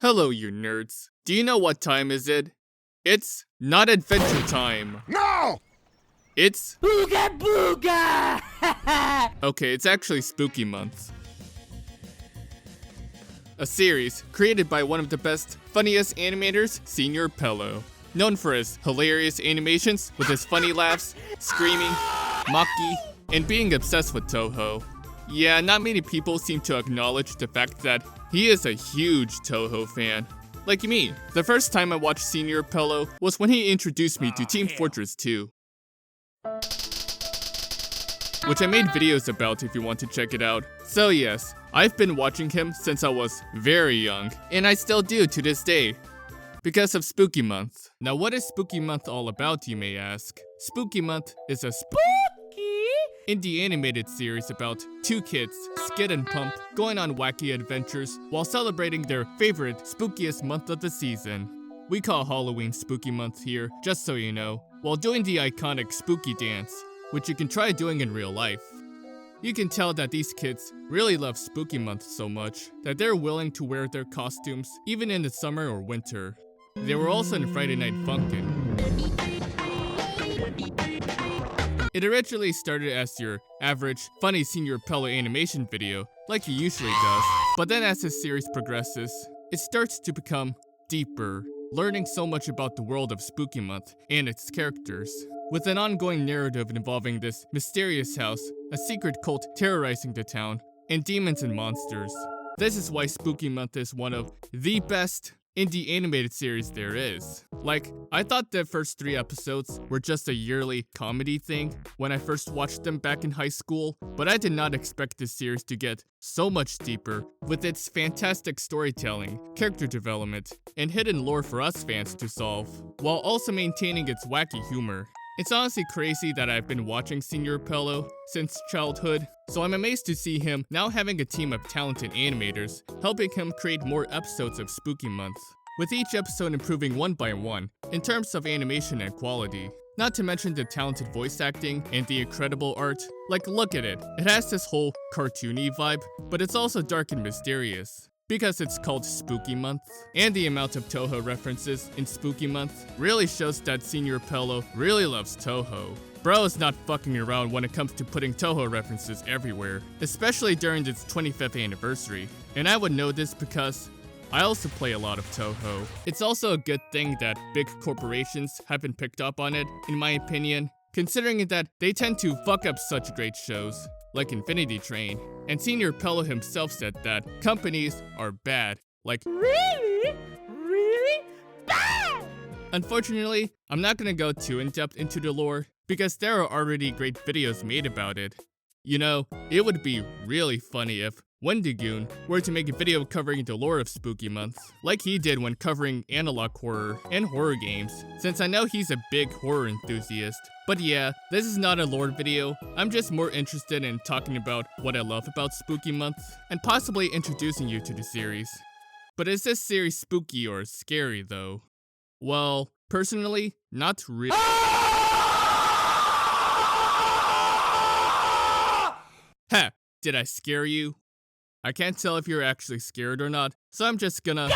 Hello, you nerds. Do you know what time is it? It's not adventure time. No! It's... Booga booga! Okay, it's actually spooky month. A series created by one of the best, funniest animators, Senior Pello. Known for his hilarious animations with his funny laughs, screaming, maki, and being obsessed with Touhou. Yeah, not many people seem to acknowledge the fact that he is a huge Touhou fan. Like me, the first time I watched Senior Pello was when he introduced me to Team Fortress 2. Which I made videos about if you want to check it out. So yes, I've been watching him since I was very young, and I still do to this day. Because of Spooky Month. Now what is Spooky Month all about, you may ask? Spooky Month is a indie animated series about two kids, Skid and Pump, going on wacky adventures while celebrating their favorite spookiest month of the season. We call Halloween Spooky Month here, just so you know, while doing the iconic spooky dance, which you can try doing in real life. You can tell that these kids really love Spooky Month so much that they're willing to wear their costumes even in the summer or winter. They were also in Friday Night Funkin'. It originally started as your average, funny Senior Pello animation video, like he usually does, but then as his series progresses, it starts to become deeper, learning so much about the world of Spooky Month and its characters, with an ongoing narrative involving this mysterious house, a secret cult terrorizing the town, and demons and monsters. This is why Spooky Month is one of the best indie animated series there is. Like, I thought the first 3 episodes were just a yearly comedy thing when I first watched them back in high school, but I did not expect this series to get so much deeper with its fantastic storytelling, character development, and hidden lore for us fans to solve, while also maintaining its wacky humor. It's honestly crazy that I've been watching Senior Pello since childhood, so I'm amazed to see him now having a team of talented animators helping him create more episodes of Spooky Month, with each episode improving one by one in terms of animation and quality. Not to mention the talented voice acting and the incredible art. Like, look at it. It has this whole cartoony vibe, but it's also dark and mysterious, because it's called Spooky Month, and the amount of Touhou references in Spooky Month really shows that Senior Pello really loves Touhou. Bro is not fucking around when it comes to putting Touhou references everywhere, especially during its 25th anniversary. And I would know this because I also play a lot of Touhou. It's also a good thing that big corporations haven't picked up on it, in my opinion, considering that they tend to fuck up such great shows, like Infinity Train. And Senior Pello himself said that companies are bad. Like, Really? Really bad! Unfortunately, I'm not gonna go too in-depth into the lore, because there are already great videos made about it. You know, it would be really funny if Wendigoon were to make a video covering the lore of Spooky Month, like he did when covering analog horror and horror games, since I know he's a big horror enthusiast. But yeah, this is not a lore video. I'm just more interested in talking about what I love about Spooky Month, and possibly introducing you to the series. But is this series spooky or scary though? Well, personally, not really. Ha! Did I scare you? I can't tell if you're actually scared or not, so I'm just gonna...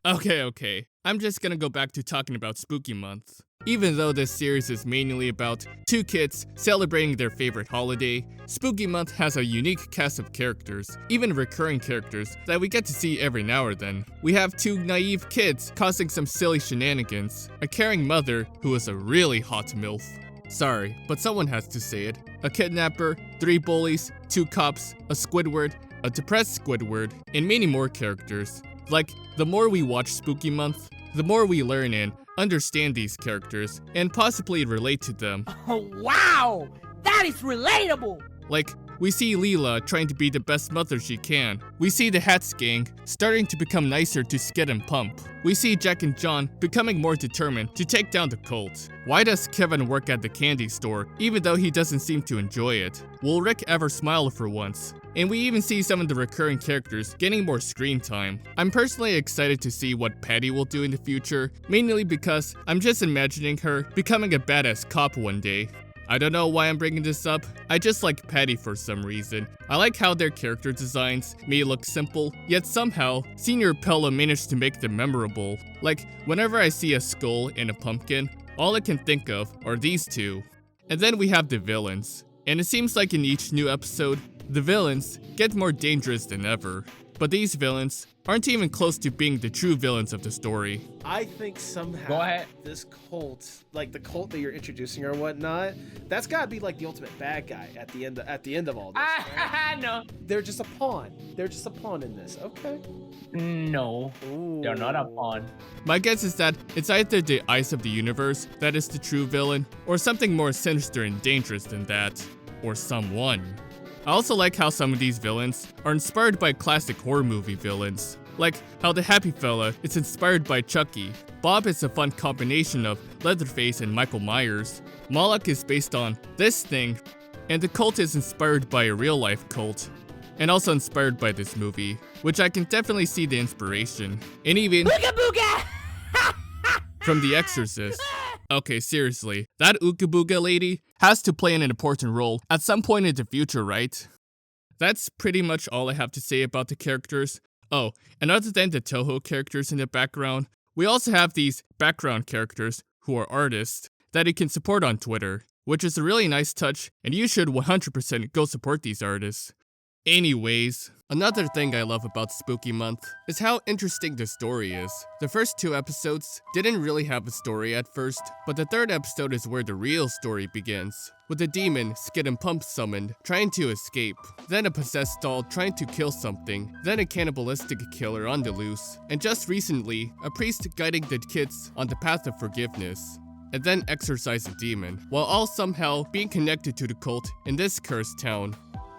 Okay. I'm just gonna go back to talking about Spooky Month. Even though this series is mainly about two kids celebrating their favorite holiday, Spooky Month has a unique cast of characters, even recurring characters that we get to see every now or then. We have 2 naive kids causing some silly shenanigans, a caring mother who is a really hot MILF. Sorry, but someone has to say it. A kidnapper, 3 bullies, 2 cops, a Squidward, a depressed Squidward, and many more characters. Like, the more we watch Spooky Month, the more we learn and understand these characters, and possibly relate to them. Oh, wow! That is relatable! Like, we see Leela trying to be the best mother she can. We see the Hats gang starting to become nicer to Skid and Pump. We see Jack and John becoming more determined to take down the cult. Why does Kevin work at the candy store, even though he doesn't seem to enjoy it? Will Rick ever smile for once? And we even see some of the recurring characters getting more screen time. I'm personally excited to see what Patty will do in the future, mainly because I'm just imagining her becoming a badass cop one day. I don't know why I'm bringing this up, I just like Patty for some reason. I like how their character designs may look simple, yet somehow, Senior Pello managed to make them memorable. Like, whenever I see a skull and a pumpkin, all I can think of are these two. And then we have the villains. And it seems like in each new episode, the villains get more dangerous than ever. But these villains aren't even close to being the true villains of the story. I think somehow this cult, like the cult that you're introducing or whatnot, that's gotta be like the ultimate bad guy at the end of all this. Right? No. They're just a pawn. They're just a pawn in this. Okay. No. Ooh. They're not a pawn. My guess is that it's either the Eyes of the Universe that is the true villain, or something more sinister and dangerous than that. Or someone. I also like how some of these villains are inspired by classic horror movie villains. Like how the Happy Fella is inspired by Chucky, Bob is a fun combination of Leatherface and Michael Myers, Moloch is based on This Thing, and the cult is inspired by a real-life cult, and also inspired by this movie, which I can definitely see the inspiration. And even Booga booga! from The Exorcist. Okay, seriously, that Ooga Booga lady has to play an important role at some point in the future, right? That's pretty much all I have to say about the characters. Oh, and other than the Touhou characters in the background, we also have these background characters who are artists that you can support on Twitter, which is a really nice touch, and you should 100% go support these artists. Anyways, another thing I love about Spooky Month is how interesting the story is. The first 2 episodes didn't really have a story at first, but the 3rd episode is where the real story begins, with a demon, Skid and Pump summoned, trying to escape, then a possessed doll trying to kill something, then a cannibalistic killer on the loose, and just recently, a priest guiding the kids on the path of forgiveness, and then exorcise a demon, while all somehow being connected to the cult in this cursed town.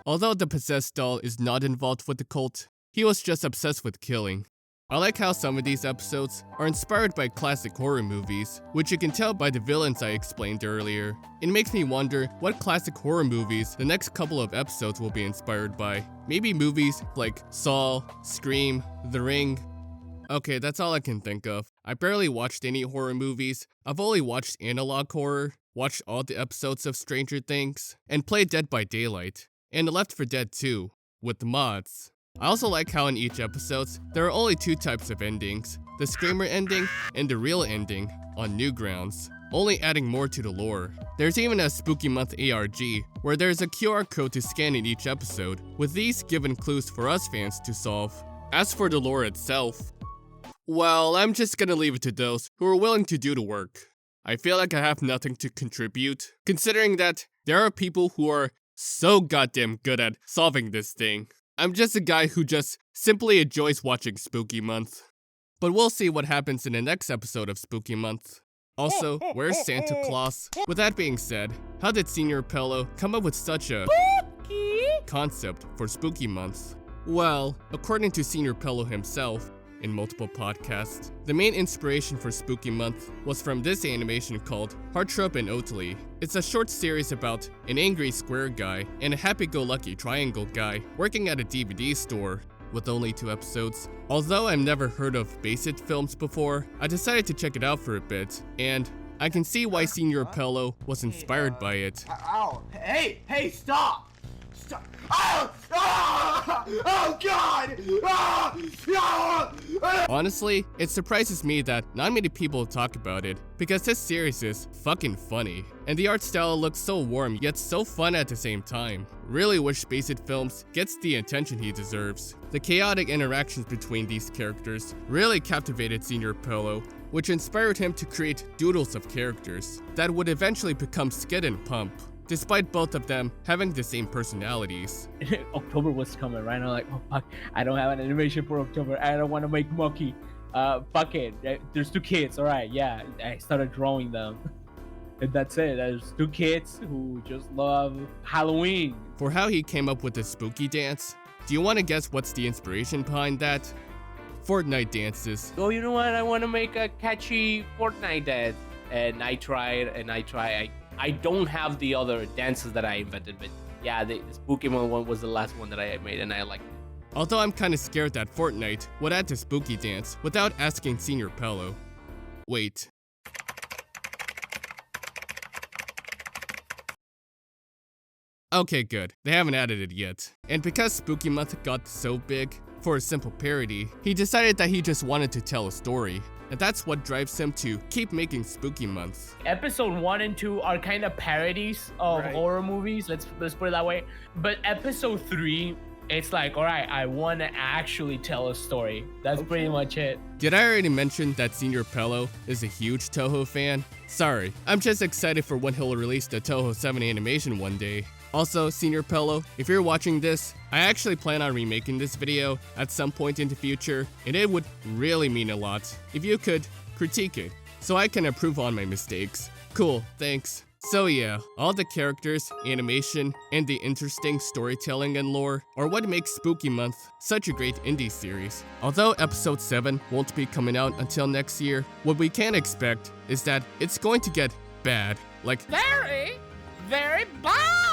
Although the possessed doll is not involved with the cult, he was just obsessed with killing. I like how some of these episodes are inspired by classic horror movies, which you can tell by the villains I explained earlier. It makes me wonder what classic horror movies the next couple of episodes will be inspired by. Maybe movies like Saw, Scream, The Ring. Okay, that's all I can think of. I barely watched any horror movies. I've only watched analog horror, watched all the episodes of Stranger Things, and played Dead by Daylight. And Left 4 Dead 2, with the mods. I also like how in each episode, there are only 2 types of endings, the Screamer ending and the real ending, on Newgrounds, only adding more to the lore. There's even a Spooky Month ARG, where there's a QR code to scan in each episode, with these given clues for us fans to solve. As for the lore itself, well, I'm just gonna leave it to those who are willing to do the work. I feel like I have nothing to contribute, considering that there are people who are so goddamn good at solving this thing. I'm just a guy who just simply enjoys watching Spooky Month. But we'll see what happens in the next episode of Spooky Month. Also, where's Santa Claus? With that being said, how did Senior Pello come up with such a concept for Spooky Month? Well, according to Senior Pello himself, in multiple podcasts, the main inspiration for Spooky Month was from this animation called Heartthrob and Oatly. It's a short series about an angry square guy and a happy-go-lucky triangle guy working at a DVD store, with only 2 episodes. Although I've never heard of Basit films before, I decided to check it out for a bit, and I can see why Senior Pello was inspired by it. Ow! Hey, stop! Stop! Oh God! Honestly, it surprises me that not many people talk about it, because this series is fucking funny, and the art style looks so warm yet so fun at the same time. Really wish Basit Films gets the attention he deserves. The chaotic interactions between these characters really captivated Senior Pello, which inspired him to create doodles of characters that would eventually become Skid and Pump, despite both of them having the same personalities. October was coming, right? I'm like, oh fuck, I don't have an animation for October. I don't want to make monkey. Fuck it. There's 2 kids. All right, yeah. I started drawing them. And that's it. There's 2 kids who just love Halloween. For how he came up with the spooky dance, do you want to guess what's the inspiration behind that? Fortnite dances. Oh, you know what? I want to make a catchy Fortnite dance. And I tried. I don't have the other dances that I invented, but yeah, the Spooky one was the last one that I made, and I liked it. Although I'm kinda scared that Fortnite would add the spooky dance without asking Senior Pello. Wait, Okay, good. They haven't added it yet. And because Spooky Month got so big, for a simple parody, he decided that he just wanted to tell a story. And that's what drives him to keep making Spooky Month. Episode 1 and 2 are kind of parodies of horror movies, let's put it that way. But episode 3, it's like, all right, I want to actually tell a story. That's pretty much it. Did I already mention that Senior Pello is a huge Touhou fan? Sorry, I'm just excited for when he'll release the Touhou 7 animation one day. Also, Senior Pello, if you're watching this, I actually plan on remaking this video at some point in the future, and it would really mean a lot if you could critique it, so I can improve on my mistakes. Cool, thanks. So yeah, all the characters, animation, and the interesting storytelling and lore are what makes Spooky Month such a great indie series. Although episode 7 won't be coming out until next year, what we can expect is that it's going to get bad, like Very, very bad.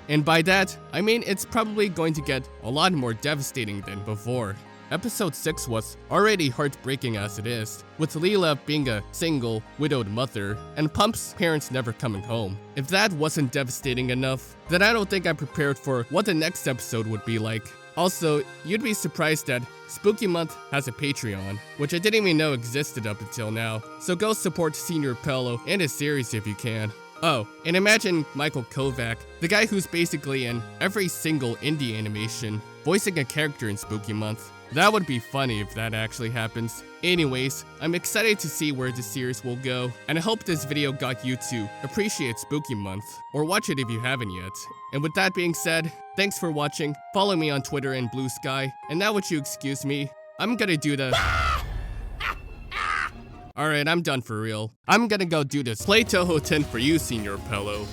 And by that, I mean it's probably going to get a lot more devastating than before. Episode 6 was already heartbreaking as it is, with Leela being a single, widowed mother, and Pump's parents never coming home. If that wasn't devastating enough, then I don't think I'm prepared for what the next episode would be like. Also, you'd be surprised that Spooky Month has a Patreon, which I didn't even know existed up until now, so go support Senior Pello and his series if you can. Oh, and imagine Michael Kovac, the guy who's basically in every single indie animation, voicing a character in Spooky Month. That would be funny if that actually happens. Anyways, I'm excited to see where the series will go, and I hope this video got you to appreciate Spooky Month, or watch it if you haven't yet. And with that being said, thanks for watching, follow me on Twitter and Blue Sky, and now would you excuse me, I'm gonna do the... Alright, I'm done for real. I'm gonna go do this. Play Touhou 10 for you, Senior Pello.